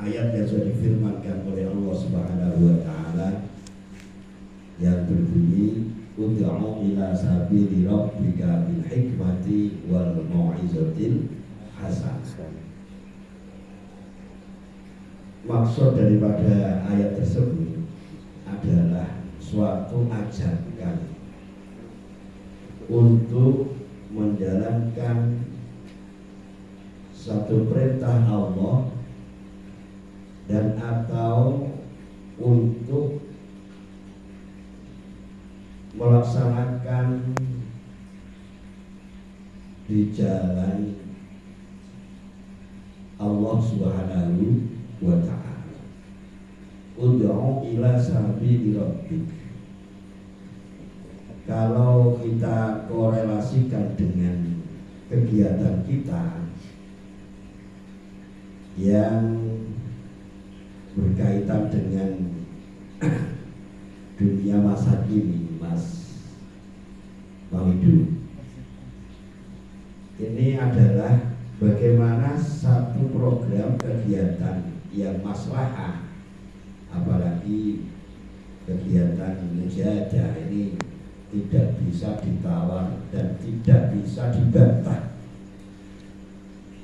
ayat yang sudah difirmankan oleh Allah Subhanahu wa taala yang berbunyi ud'u ila sabili rabbika bil hikmati wal mau'izatil hasanah. Maksud daripada ayat tersebut adalah suatu ajakan untuk menjalankan satu perintah Allah dan atau untuk melaksanakan di jalan Allah Subhanahu wa ta'ala. Ud'u ila sabili rabbik. Kalau kita korelasikan dengan kegiatan kita yang berkaitan dengan dunia masa kini, Mas Mawidu, ini adalah bagaimana satu program kegiatan yang maslahah, apalagi kegiatan mujahadah ini tidak bisa ditawar dan tidak bisa dibantah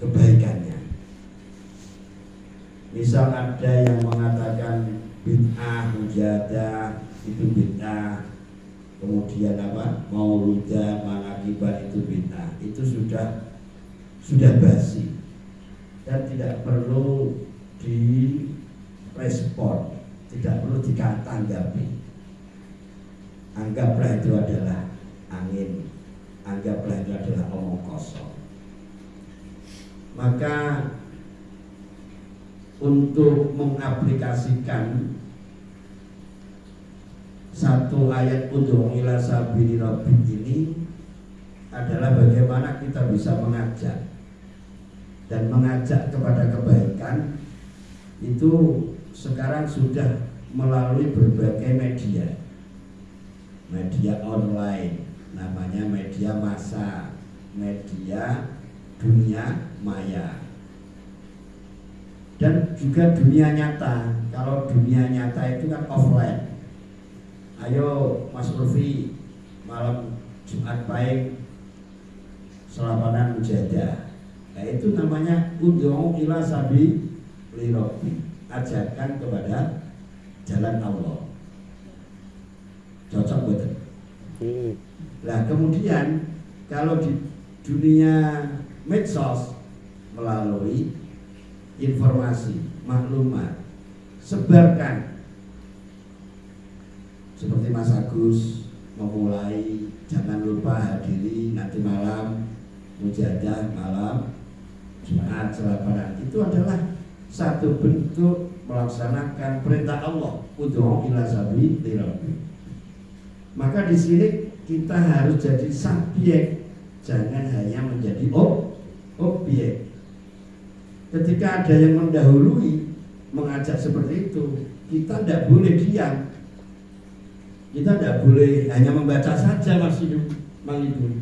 kebaikannya. Misal ada yang mengatakan bid'ah mujahadah itu bid'ah, kemudian mauludah manakibat itu bid'ah, itu sudah basi dan tidak perlu direspon, tidak perlu ditanggapi. Anggaplah itu adalah angin, anggaplah itu adalah omong kosong. Maka untuk mengaplikasikan satu ayat ud'u ila sabili rabbik ini adalah bagaimana kita bisa mengajak dan mengajak kepada kebaikan itu sekarang sudah melalui berbagai media online, namanya media massa, media dunia maya, dan juga dunia nyata. Kalau dunia nyata itu kan offline. Ayo Mas Rufi, malam Jumat baik selapanan mujahadah. Nah, itu namanya ud'u ila sabili rabbik, ajakan kepada jalan Allah. Cocok betul. Nah, kemudian kalau di dunia medsos melalui informasi, maklumat, sebarkan. Seperti Mas Agus memulai, jangan lupa hadiri nanti malam mujahadah malam Jumat selapanan. Itu adalah satu bentuk melaksanakan perintah Allah, ud'u ila sabili rabbik. Maka di sini kita harus jadi subjek, jangan hanya menjadi objek. Ketika ada yang mendahului mengajak seperti itu, kita tidak boleh diam. Kita tidak boleh hanya membaca saja, Mas Mang Ibu.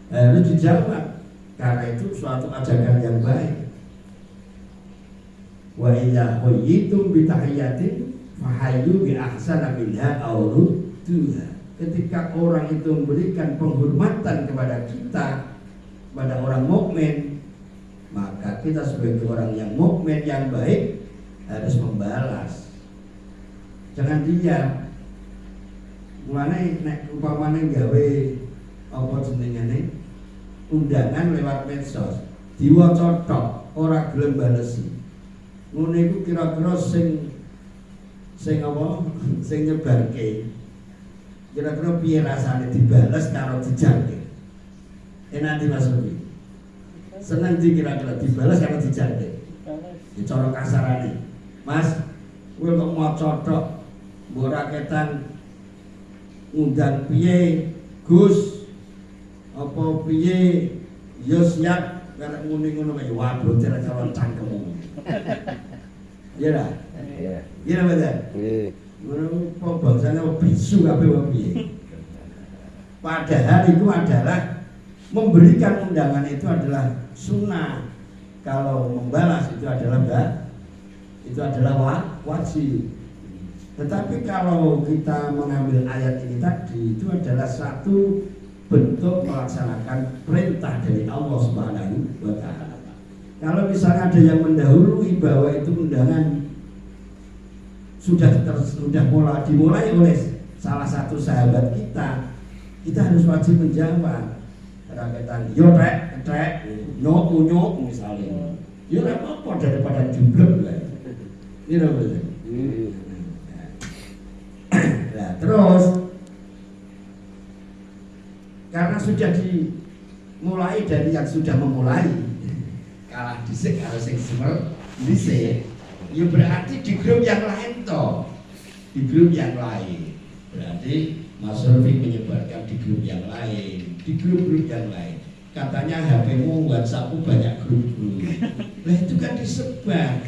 Harus dijawab, karena itu suatu ajakan yang baik. Wa idza huyyitum bi tahiyyatin fahayyu bi ahsana minha aw rudduha. Ketika orang itu memberikan penghormatan kepada kita, kepada orang mukmin, maka kita sebagai orang yang mukmin yang baik harus membalas. Jangan diam. Mulane nek upamane gawe apa jenengane undangan lewat medsos, diwaca tok ora gelem balesi. Ngono iku kira-kira sing apa? Sing nyebarke. Kira-kira piye rasane dibales karo dijangke? Enak di Mas Rufi. Seneng di kira-kira dibales karo dijangke. Dicara kasarane. Mas, kowe kok maca tok mbok ora ketan undang piye Gus apa piye ya siap karek ngene-ngono kaya waduh cara calon cangkemmu. Iya lah. Iya betul. Nggih. Ngono apa bangsane bisu kabeh wae piye. Padahal itu adalah memberikan undangan itu adalah sunnah. Kalau membalas itu adalah itu adalah wajib. Tetapi kalau kita mengambil ayat ini tadi, itu adalah satu bentuk melaksanakan perintah dari Allah Subhanahu wa Ta'ala. Kalau misalnya ada yang mendahului bahwa itu undangan sudah dimulai oleh salah satu sahabat kita harus wajib menjawab. Rakyatan, yo trek, nyok misalnya. Yo apa daripada jublek lah. Ini betul. Nah, terus karena sudah dimulai dari yang sudah memulai, kalah dhisik karo sing semer dhisik, ya berarti di grup yang lain toh. Di grup yang lain. Berarti Mas Rofi menyebarkan di grup yang lain, di grup-grup yang lain. Katanya HP-mu, WhatsApp-mu banyak grup-grup. Lah itu kan disebar.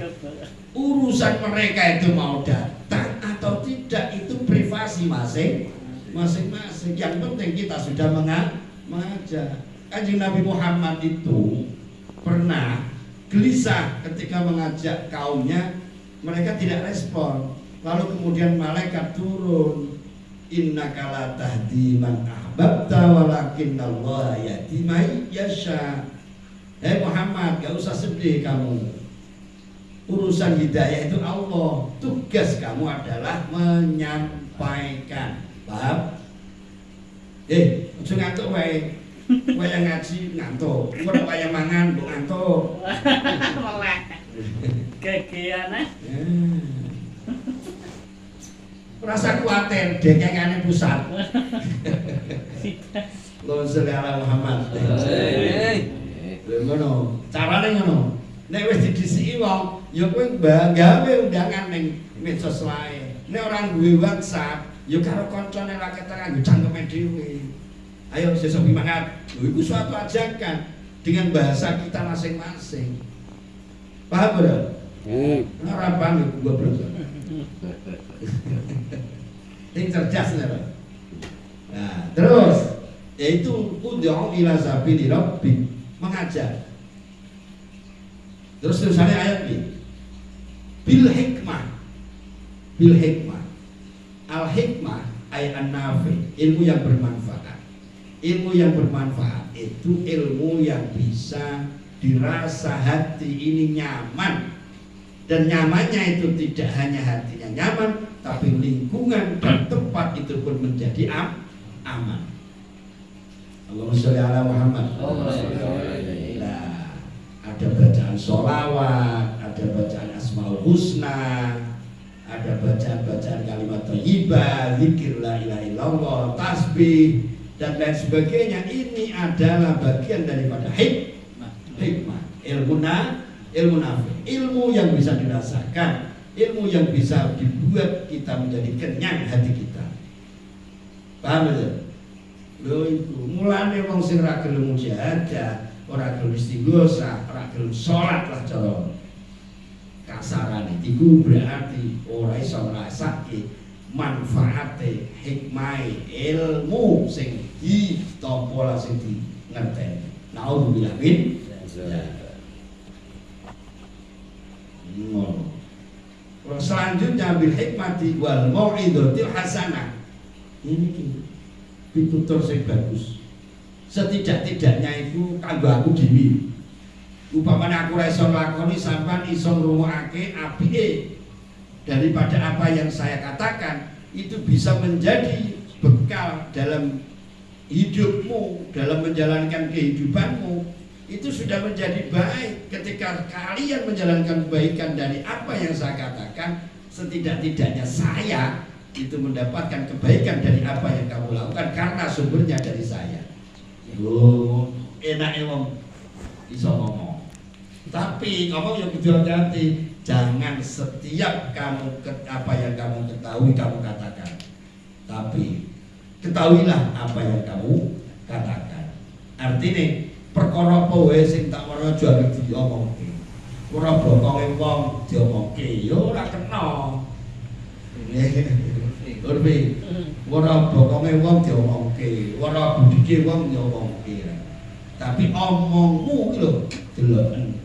Urusan mereka itu mau datang atau tidak itu privasi masing-masing. Yang penting kita sudah mengajak. Kanjeng Nabi Muhammad itu pernah gelisah ketika mengajak kaumnya, mereka tidak respon. Lalu kemudian malaikat turun, innaka la tahdi man ahbabta walakinnallaha yahdi may yasha. Hei Muhammad, gak usah sedih kamu. Urusan hidayah itu Allah. Tugas kamu adalah menyampaikan. Paham? Ojo ngantuk wae. Wayang ngaji ngantuk. Ora wayang mangan mbok ngantuk. Melek. Kegiane. Rasa kuatir dekengane pusat. Allahumma sholli ala Muhammad. Lha ngono, carane ngono. Nek wis didhisiki wong, ya kowe gawe undangan ning medsos wae. Nek ora duwe WhatsApp, ya karo kancane rakyat nganggo cangkeme dhewe. Ayo sesuk semangat. Iku suatu ajakan dengan bahasa kita masing-masing. Paham ora? Ora paham gua bro. Yang cerdas nih. Nah, terus yaitu ud'u ila sabili rabbik, mengajak. Terus tulisannya ayat ini bil hikmah. Al hikmah ay an-nafi, ilmu yang bermanfaat. Ilmu yang bermanfaat itu ilmu yang bisa dirasa hati ini nyaman. Dan nyamannya itu tidak hanya hatinya nyaman, tapi lingkungan dan tempat itu pun menjadi aman. Allahumma sholli ala Muhammad. Nah, ada bacaan sholawat, ada bacaan asmaul husna, ada bacaan kalimat thayyibah, zikir la ilaha illallah, tasbih dan lain sebagainya. Ini adalah bagian daripada hikmah, ilmu nafi, ilmu yang bisa dirasakan, ilmu yang bisa dibuat kita menjadi kenyang hati kita. Paham ya? Lho itu mulane wong sing ra gelem mujahadah, ora gelem istighosa, ora gelem salat lah cara kasarane. Iku berarti ora iso ngrasake manfaate hikmah ilmu sing ditampa sing di ngerteni. Nauzubillah min selanjutnya bil hikmati wal mau'izatil hasanah. Ini pitutur sing bagus. Setidak-tidaknya itu kanggo aku dhewe. Upamane aku ora iso nglakoni, sampean iso ngrungokake apike daripada apa yang saya katakan, itu bisa menjadi bekal dalam hidupmu, dalam menjalankan kehidupanmu. Itu sudah menjadi baik. Ketika kalian menjalankan kebaikan dari apa yang saya katakan, setidak-tidaknya saya itu mendapatkan kebaikan dari apa yang kamu lakukan karena sumbernya dari saya. Loh, enak wong iso ngomong. Tapi ngomong yang kudu hati-hati. Jangan setiap apa yang kamu ketahui kamu katakan. Tapi ketahuilah apa yang kamu katakan. Artinya perkara apa wae sing tak ora aja diomongke. Ora bokonge wong diomongke, ya ora kena. Urbi, ora bokonge wong diomongke, ora budike wong diomongke. Tapi omongmu ki lho deloken.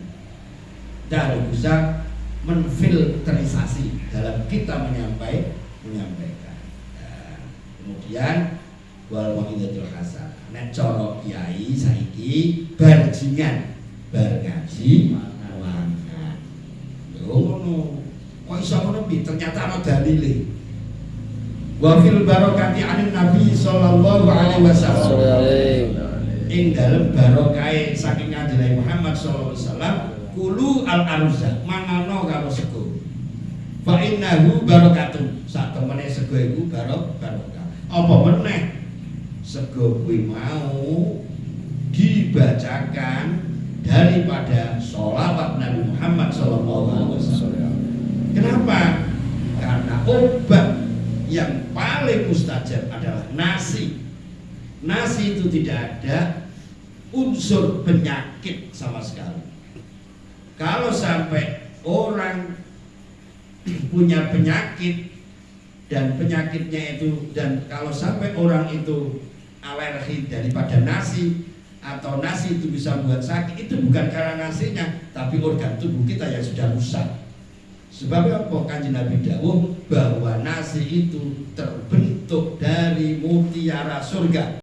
Dan bisa menfilterisasi dalam kita menyampaikan. Nah, kemudian wal mau'izatul hasanah. Nek cara kiai saiki bajingan bar ngaji mangan. Lho ngono. Kok iso ngono piye? Ternyata ana dalile. Wa fil barakati anin Nabi sallallahu alaihi wasallam. Ing dalem barokah saking Kanjeng Muhammad sallallahu alaihi wasallam, kulu al arza mangano karo sego. Fa innahu barakatun. Sak temene sego iku barokah. Apa meneh sego kuwi mau dibacakan daripada sholawat Nabi Muhammad sallallahu alaihi wasallam. Kenapa? Karena obat yang paling mustajab adalah nasi. Nasi itu tidak ada unsur penyakit sama sekali. Kalau sampai orang punya penyakit dan penyakitnya itu, dan kalau sampai orang itu alergi daripada nasi atau nasi itu bisa membuat sakit, itu bukan karena nasinya, tapi organ tubuh kita yang sudah rusak. Sebab apa? Kanjeng Nabi dawuh bahwa nasi itu terbentuk dari mutiara surga.